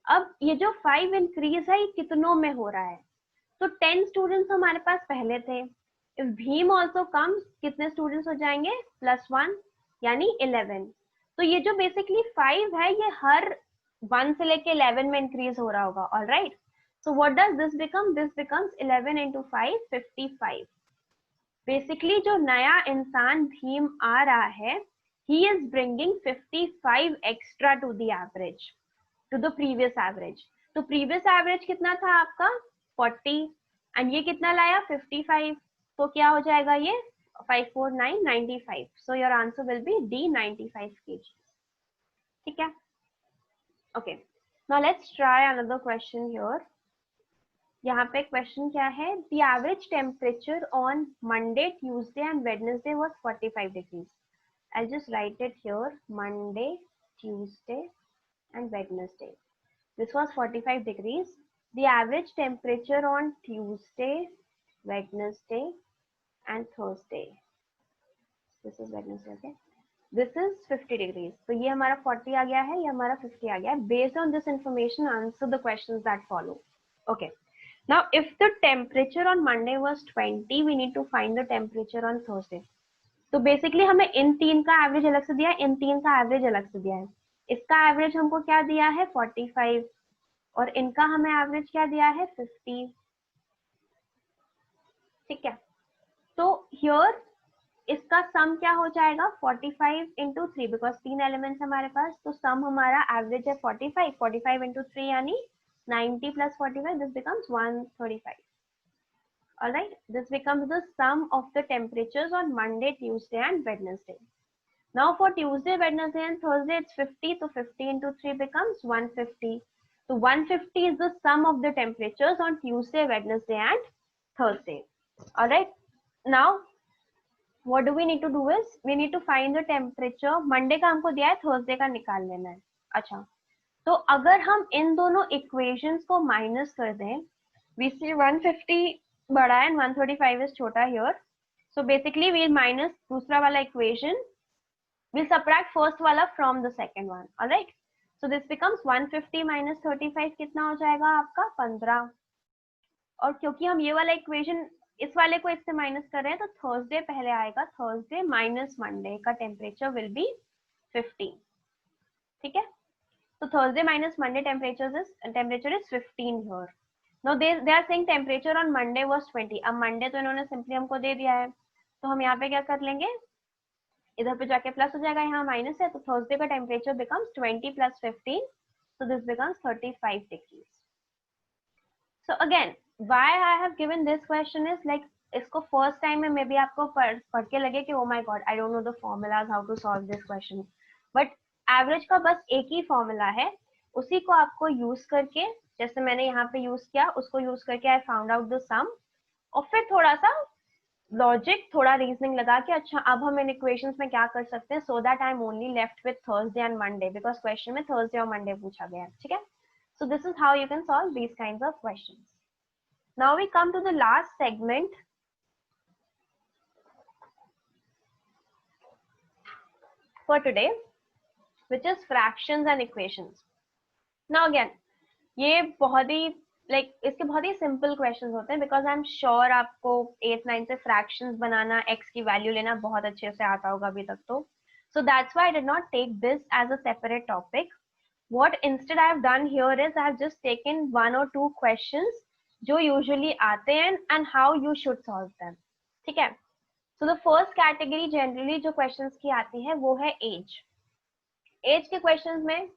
अब ये जो 5 इंक्रीज है ये कितनों में हो रहा है, तो 10 स्टूडेंट्स हमारे पास पहले थे. इफ भीम ऑल्सो कम्स, कितने स्टूडेंट्स हो जाएंगे, +1 यानी 11. तो ये जो बेसिकली 5 है ये हर 1 से लेके 11 में इंक्रीज हो रहा होगा. All right, so what does this become, this becomes 11 into 5, 55. Basically जो नया इंसान भीम आ रहा है, he is bringing 55 extra to the average, to the previous average. तो previous average कितना था आपका, 40 एंड ये कितना लाया, 55. तो क्या हो जाएगा ये, 549, 95. So your answer will be D, 95 kg. ठीक है, okay. Now let's try another question here. यहाँ पे क्वेश्चन क्या है, the average temperature on Monday, Tuesday and Wednesday was 45 degrees. I'll just write it here, Monday, Tuesday and Wednesday. This was 45 degrees. The average temperature on Tuesday, Wednesday and Thursday. This is Wednesday, okay? This is 50 degrees. तो ये हमारा 40 आ गया है, ये हमारा 50 आ गया है. Based on this information, answer the questions that follow. Okay. Now, if the temperature on Monday was 20, we need to find the temperature on Thursday. तो बेसिकली हमें इन तीन का एवरेज अलग से दिया है, इन तीन का एवरेज अलग से दिया है. इसका एवरेज हमको क्या दिया है, 45, और इनका हमें एवरेज क्या दिया है, 50. ठीक है, तो हियर इसका सम क्या हो जाएगा, 45 into 3, बिकॉज 3 एलिमेंट्स हमारे पास. तो सम हमारा एवरेज है 45, 45 into 3 यानी 90 plus 45, this becomes 135. All right, this becomes the sum of the temperatures on Monday, Tuesday and Wednesday. Now for Tuesday, Wednesday and Thursday it's 50, so 50 into 3 becomes 150. So 150 is the sum of the temperatures on Tuesday, Wednesday and Thursday. Alright, now what do we need to do is we need to find the temperature. Monday का हमको दिया है, Thursday का निकाल लेना है. अच्छा, तो अगर हम इन दोनों इक्वेशंस को माइनस कर दें, we see 150 बड़ा है and 135 is छोटा here. So basically we'll minus दूसरा वाला equation, we'll subtract first वाला from the second one. Alright, so this becomes 150 minus 35 कितना हो जाएगा आपका 15. और क्योंकि हम ये वाला इक्वेशन इस वाले को इससे माइनस कर रहे हैं तो थर्सडे पहले आएगा. थर्सडे माइनस मंडे का टेम्परेचर विल बी 15. ठीक है, तो Thursday minus Monday temperature is 15 here. No they are saying temperature on Monday was 20. अब मंडे तो इन्होंने सिंपली हमको दे दिया है, तो हम यहाँ पे क्या कर लेंगे, इधर पे जाके प्लस हो जाएगा, यहाँ माइनस है, तो थर्सडे का temperature becomes 20 plus 15, so this becomes 35 degrees. So again, why I have given this question is like इसको फर्स्ट टाइम में मे बी आपको पढ़ के लगे कि oh my god I don't know the formulas how to solve this question, but average का बस एक ही फॉर्मूला है, उसी को आपको यूज करके, जैसे मैंने यहाँ पे यूज किया, उसको यूज करके आई फाउंड आउट द सम, और फिर थोड़ा सा लॉजिक, थोड़ा रीजनिंग लगा के अच्छा अब हम इन इक्वेशंस में क्या कर सकते हैं, so that I am only left with Thursday and Monday, because question में थर्सडे और मंडे पूछा गया है. ठीक है, so this is how you can solve these kinds of questions. Now we come to the last segment for today, which is fractions and equations. Now again, ये बहुत ही इसके बहुत ही सिंपल क्वेश्चंस होते हैं, बिकॉज आई एम श्योर आपको 8th 9th से fractions बनाना, x की value लेना बहुत अच्छे से आता होगा अभी तक तो. So that's why I did not take this as a separate topic. What instead I have done here is I have just taken 1 or 2 questions जो usually आते हैं and how you should solve them. ठीक है, so the first category generally जो questions की आती है वो है age. age के questions में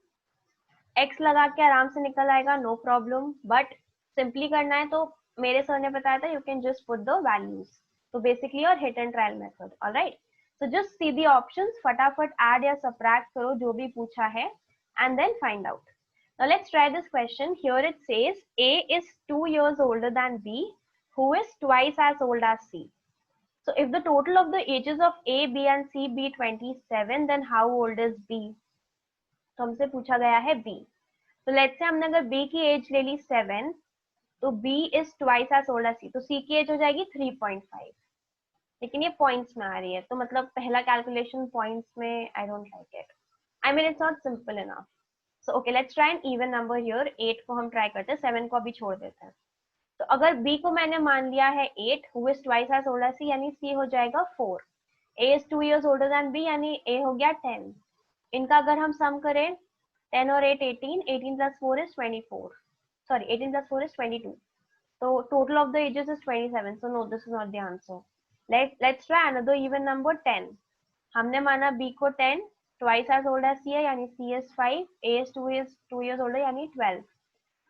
x लगा के आराम से निकल आएगा, no problem, but simply करना है तो मेरे सर ने बताया था you can just put the values. So basically your hit and trial method. Alright, so just see the options, फटाफट add या subtract करो जो भी पूछा है and then find out. Now let's try this question. Here it says A is 2 years older than B, who is twice as old as C. So if the total of the ages of A, B and C be 27, then how old is B? तो हमसे पूछा गया है B. So let's say हमने अगर B की as ले ली 7, तो B is twice as old as C. तो C की एज हो जाएगी 3.5. लेकिन ये पॉइंट्स में आ रही है, तो मतलब पहला कैलकुलेशन पॉइंट्स में I don't like it. I mean it's not simple enough. So okay, let's try an even number here. 8 को हम ट्राई करते हैं, 7 को अभी छोड़ देते हैं. तो अगर B को मैंने मान लिया है 8, who is twice as old as C, यानी C हो जाएगा 4. A is 2 years older than B, यानी A हो गया 10. इनका अगर हम सम करें 10 और 8 18, 18 plus 4 is 24. Sorry, 18 plus 4 is 22. So total of the ages is 27. So no, this is not the answer. Let's try another even number 10. हमने माना B को 10, twice as old as C है, यानी C is 5, A is 2 years older, यानी 12.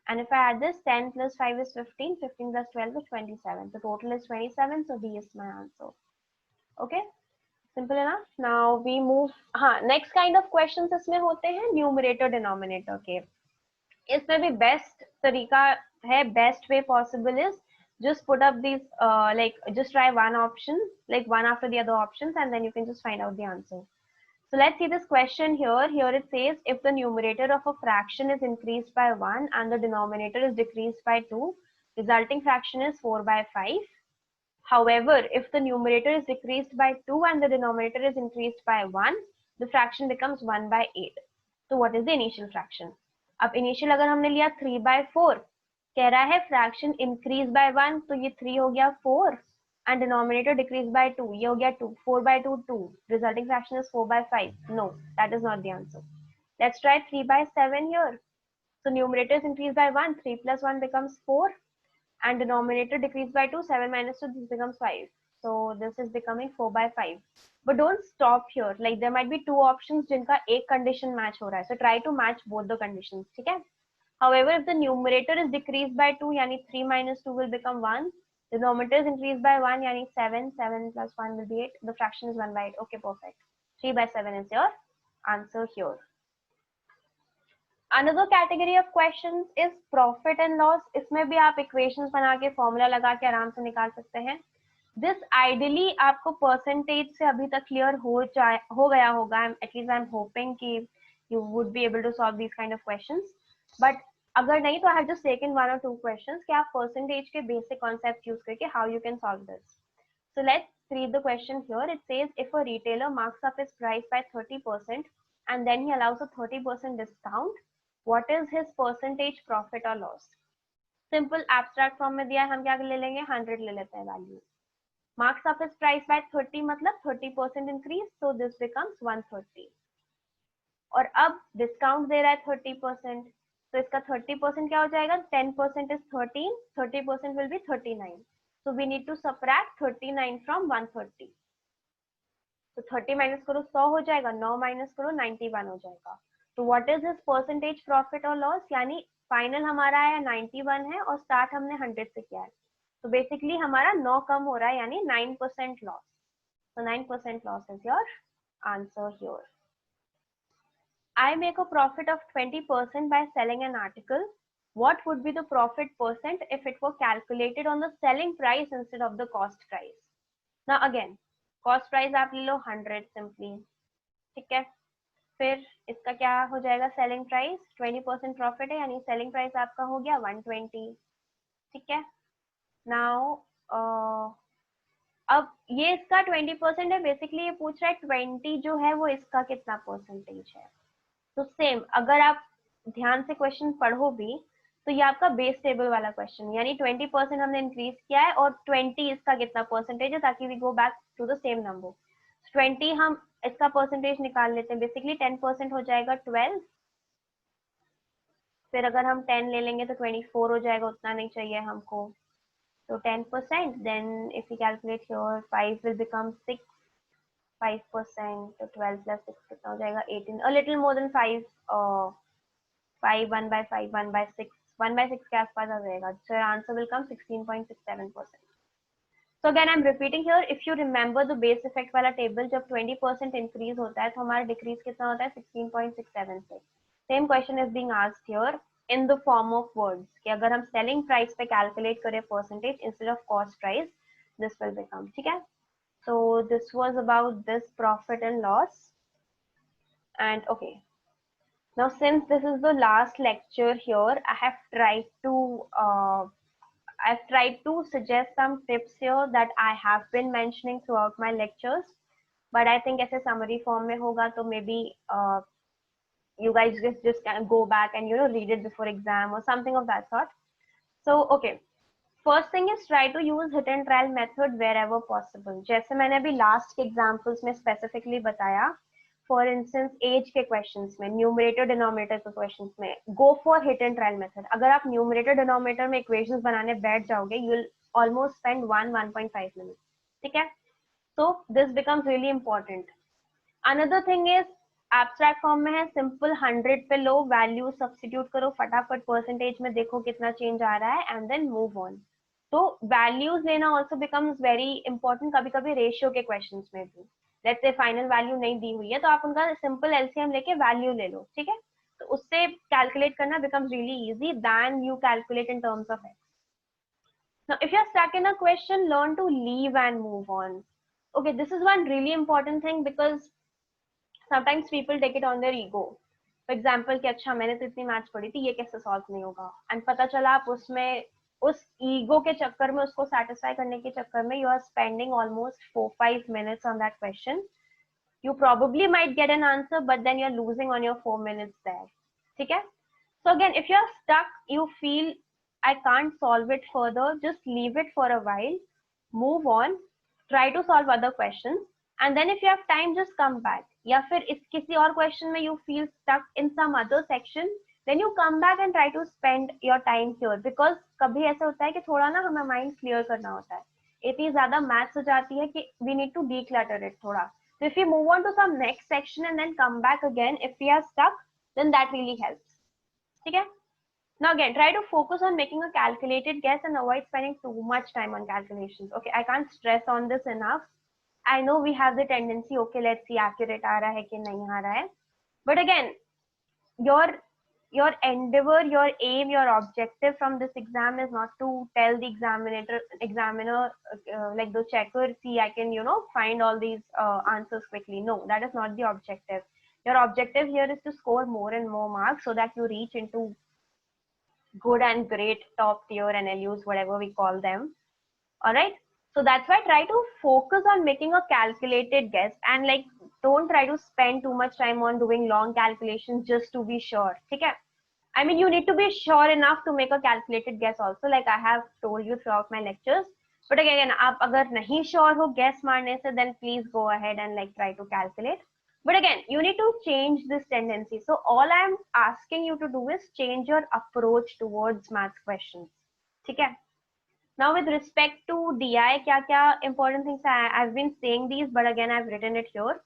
And if I add this, 10 plus 5 is 15, 15 plus 12 is 27. The total is 27, so B is my answer. Okay, simple enough. Now we move. हाँ, next kind of questions इसमें होते हैं numerator denominator के. इसमें भी best तरीका है, best way possible is just put up these just try one option, like one after the other options, and then you can just find out the answer. So let's see this question here. Here it says if the numerator of a fraction is increased by 1 and the denominator is decreased by 2, resulting fraction is 4 by 5. However, if the numerator is decreased by 2 and the denominator is increased by 1, the fraction becomes 1 by 8. So what is the initial fraction? अब initial अगर हमने लिया 3 by 4, कह रहा है fraction increase by 1, तो ये 3 हो गया 4. And denominator decreased by 2, ये हो गया 2, 4 by 2, 2. Resulting fraction is 4 by 5. No, that is not the answer. Let's try 3 by 7 here. So numerator is increased by 1, 3 plus 1 becomes 4. And denominator decreased by 2, 7 minus 2, this becomes 5. So this is becoming 4 by 5. But don't stop here. Like there might be 2 options जिनका एक condition match हो रहा है. So try to match both the conditions. ठीक है? However, if the numerator is decreased by 2, यानी 3 minus 2 will become 1. Denominator is increased by 1, yani 7, 7 plus 1 will be 8. The fraction is 1 by 8. Okay, perfect. 3/7 is your answer here. Another category of questions is profit and loss. इसमें भी आप equations बना के formula लगा के आराम से निकाल सकते हैं. This ideally आपको percentage से अभी तक clear हो गया होगा. At least I'm hoping कि you would be able to solve these kind of questions. But अगर नहीं तो I have just taken 1 or 2 questions कि आप percentage के basic concept use करके how you can solve this. So let's read the question here. It says if a retailer marks up his price by 30% and then he allows a 30% discount, what is his percentage profit or loss? Simple abstract form में दिया है, हम क्या ले लेंगे 100 ले लेते हैं value. Marks up his price by 30 मतलब 30% increase, so this becomes 130. और अब discount दे रहा है 30%, तो इसका 30% क्या हो जाएगा? 10% is 13, 30% will be 39. So we need to subtract 39 from 130. तो 30 minus करो 100 हो जाएगा, 9 minus करो 91 हो जाएगा. तो what is his percentage profit or loss? यानी फाइनल हमारा है 91 है और स्टार्ट हमने 100 से किया है. तो बेसिकली हमारा 9 कम हो रहा है यानी 9% loss. So 9% loss is your answer here. I make a profit of 20% by selling an article. What would be the profit percent if it were calculated on the selling price instead of the cost price? Now again, cost price आप ले लो 100 simply. ठीक है. फिर इसका क्या हो जाएगा? Selling price 20% profit है यानी सेलिंग प्राइस आपका हो गया 120. ठीक है. नाउ अब ये इसका 20% है. बेसिकली ये पूछ रहा है 20 जो है वो इसका कितना परसेंटेज है. तो सेम अगर आप ध्यान से क्वेश्चन पढ़ो भी तो ये आपका बेस टेबल वाला क्वेश्चन, यानी 20% हमने इंक्रीज किया है और 20 इसका कितना परसेंटेज है ताकि we go back to the same number. 20 हम इसका परसेंटेज निकाल लेते हैं. बेसिकली 10% हो जाएगा 12. फिर अगर हम 10 ले लेंगे तो 24 हो जाएगा. उतना नहीं चाहिए हमको. तो 10%, then if we calculate here 5 will become 6. 5%, तो 12 plus 6 कितना हो जाएगा 18. A little more than 5. 5 1 by 5 1 by 6 1 by 6 के आसपास आ जाएगा. So your answer will come 16.67%. So again I'm repeating here, if you remember the base effect वाला table, जब 20% increase होता है तो हमारा decrease कितना होता है 16.67 से. Same question is being asked here in the form of words कि अगर हम selling price पे calculate करें percentage instead of cost price, this will become. ठीक है. So this was about this profit and loss. And okay, now since this is the last lecture here, I have tried to suggest some tips here that I have been mentioning throughout my lectures, but I think ऐसे summary form में होगा तो maybe you guys just kind of go back and read it before exam or something of that sort. So okay, first thing is try to use hit and trial method wherever possible. जैसे मैंने अभी last के examples में specifically बताया, for instance age के questions में, numerator denominator के questions में, go for hit and trial method. अगर आप numerator denominator में equations बनाने बैठ जाओगे, you will almost spend 1.5 minutes. ठीक है. So this becomes really important. Another thing is abstract form में है, simple 100 पे लो, value substitute करो, फटाफट percentage में देखो कितना change आ रहा है and then move on. तो values लेना also becomes very important. कभी कभी ratio के questions में भी let's say final value नहीं दी हुई है तो आप उनका simple LCM लेके value ले लो. ठीक है. तो उससे calculate करना becomes really easy than you calculate in terms of x. Now if you're stuck in a question, learn to leave and move on. Okay, this is one really important thing because sometimes people take it on their ego. For example कि अच्छा मैंने तो इतनी maths पढ़ी थी, ये कैसे solve नहीं होगा. एंड पता चला आप उसमें उस ईगो के चक्कर में, उसको सेटिस्फाई करने के चक्कर में, you are spending almost 4-5 minutes on that question. You probably might get an answer, but then you're losing on your 4 minutes there. ठीक है. So again, if you're stuck, you feel I can't solve it further, just leave it for a while, move on, try to solve other questions, and then if you have time, just come back. या फिर इस किसी और question में you feel stuck in some other section, then you come back and try to spend your time here, because कभी ऐसा होता है कि थोड़ा ना हमें mind clear करना होता है. इतनी ज्यादा maths हो जाती है कि we need to declutter it थोड़ा. So if we move on to some next section and then come back again, if we are stuck, then that really helps. ठीक है. Now again, try to focus on making a calculated guess and avoid spending too much time on calculations. Okay, I can't stress on this enough. I know we have the tendency, okay, let's see accurate aa raha hai ki nahi aa raha hai. But again, your your endeavor, your aim, your objective from this exam is not to tell the examiner like the checker, see I can find all these answers quickly. No, that is not the objective. Your objective here is to score more and more marks so that you reach into good and great top tier NLUs, whatever we call them. All right. So that's why try to focus on making a calculated guess, and like don't try to spend too much time on doing long calculations just to be sure. Okay. I mean, you need to be sure enough to make a calculated guess also, like I have told you throughout my lectures. But again, आप अगर नहीं sure हो guess मारने से, then please go ahead and like try to calculate. But again, you need to change this tendency. So all I'm asking you to do is change your approach towards math questions. ठीक है? Now with respect to DI, क्या important things I've been saying these, but again I've written it here.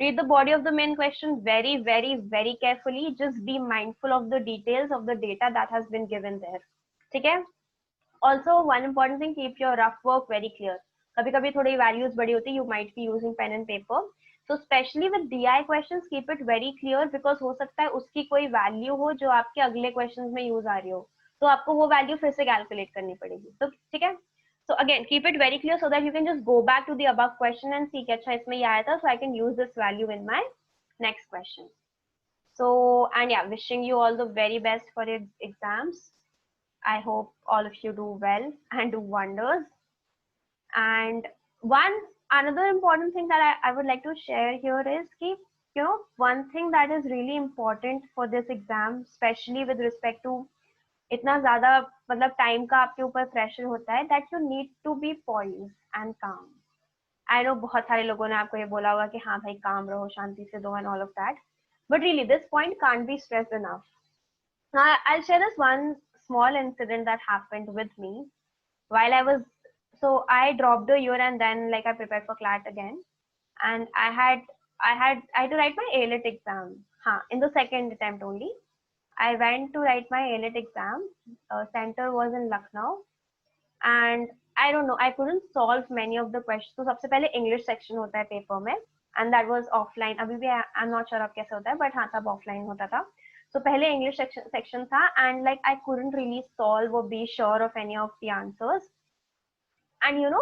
Read the body of the main question very, very, very carefully. Just be mindful of the details of the data that has been given there. Okay? Also, one important thing, keep your rough work very clear. कभी-कभी थोड़ी values बड़ी होती, you might be using pen and paper. So especially with DI questions, keep it very clear because हो सकता है उसकी कोई value हो जो आपके अगले questions में use आ रही हो. तो आपको वो value फिर से calculate करनी पड़ेगी. तो ठीक है? So again, keep it very clear so that you can just go back to the above question and see कि अच्छा इसमें ये आया था, so I can use this value in my next question. So, and yeah, wishing you all the very best for your exams. I hope all of you do well and do wonders. And another important thing that I would like to share here is keep, one thing that is really important for this exam, especially with respect to इतना ज्यादा मतलब time का आपके ऊपर pressure होता है, that you need to be poised and calm. I know बहुत सारे लोगों ने आपको ये बोला होगा कि हाँ भाई काम रहो, शांति से दो and all of that. But really, this point can't be stressed enough. Now, I'll share this one small incident that happened with me while I dropped a year and then like I prepared for CLAT again, and I had to write my ALET exam. In the second attempt only. I went to write my ALET exam. Center was in Lucknow, and I don't know, I couldn't solve many of the questions. So सबसे पहले English section होता है paper में, and that was offline. अभी भी I'm not sure अब कैसे होता है, but हाँ तब offline होता था. So पहले English section था, and like I couldn't really solve or be sure of any of the answers. And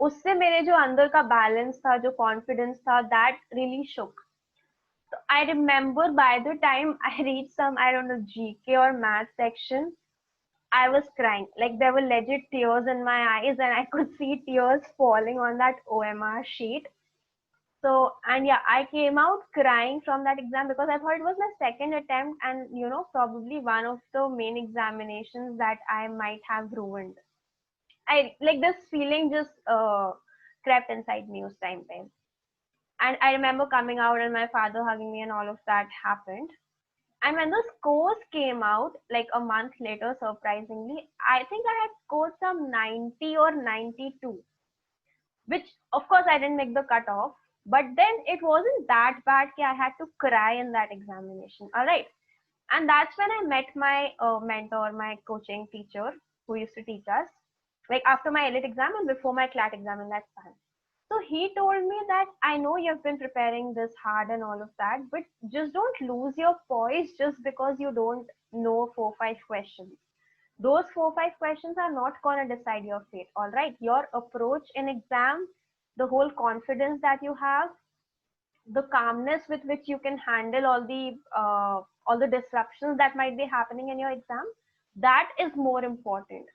उससे मेरे जो अंदर का balance था, जो confidence था, that really shook. So I remember by the time I reached some, I don't know, GK or math section, I was crying. Like there were legit tears in my eyes, and I could see tears falling on that OMR sheet. So, and yeah, I came out crying from that exam because I thought it was my second attempt, and probably one of the main examinations that I might have ruined. I like this feeling just crept inside me उस time पे. And I remember coming out and my father hugging me and all of that happened. And when the scores came out, like a month later, surprisingly, I think I had scored some 90 or 92, which of course I didn't make the cutoff. But then it wasn't that bad that I had to cry in that examination. All right. And that's when I met my mentor, my coaching teacher who used to teach us, like after my ALET exam and before my CLAT exam in that time. So he told me that I know you've been preparing this hard and all of that, but just don't lose your poise just because you don't know 4-5 questions. Those 4-5 questions are not going to decide your fate. All right. Your approach in exam, the whole confidence that you have, the calmness with which you can handle all the disruptions that might be happening in your exam, that is more important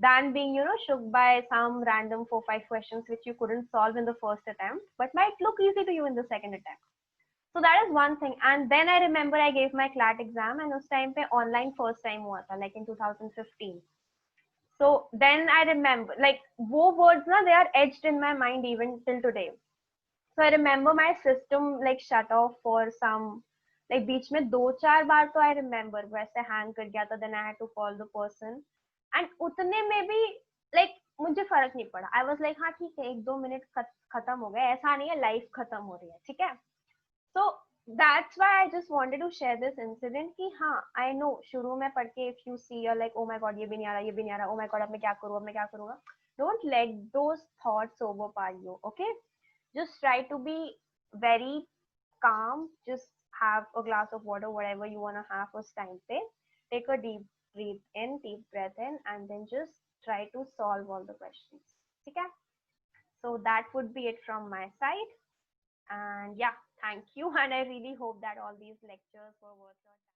than being shook by some random 4-5 questions which you couldn't solve in the first attempt but might look easy to you in the second attempt. So that is one thing. And then I remember I gave my CLAT exam, and उस time पे online first time हुआ था, like in 2015. So then I remember, like वो words ना, they are etched in my mind even till today. So I remember my system like shut off for some, like बीच में 2-4 बार तो I remember वैसे hang कर गया था, then I had to call the person, and उतने में भी like मुझे फर्क नहीं पड़ा. I was like हाँ ठीक है, 1-2 मिनट खत्म हो गए, ऐसा नहीं है लाइफ खत्म हो रही है, ठीक है. So that's why I just wanted to share this incident कि हाँ I know शुरू में पढ़ के if you see you're like oh my god ये भी नहीं आ रहा, ये भी नहीं आ रहा, oh my god अब मैं क्या करूँ, अब मैं क्या करूँगा. Don't let those thoughts overpower you, okay? Just try to be very calm. Just have a glass of water, whatever you want to have for time पे. Take a deep breath in, and then just try to solve all the questions. Okay? So that would be it from my side. And yeah, thank you. And I really hope that all these lectures were worth your time.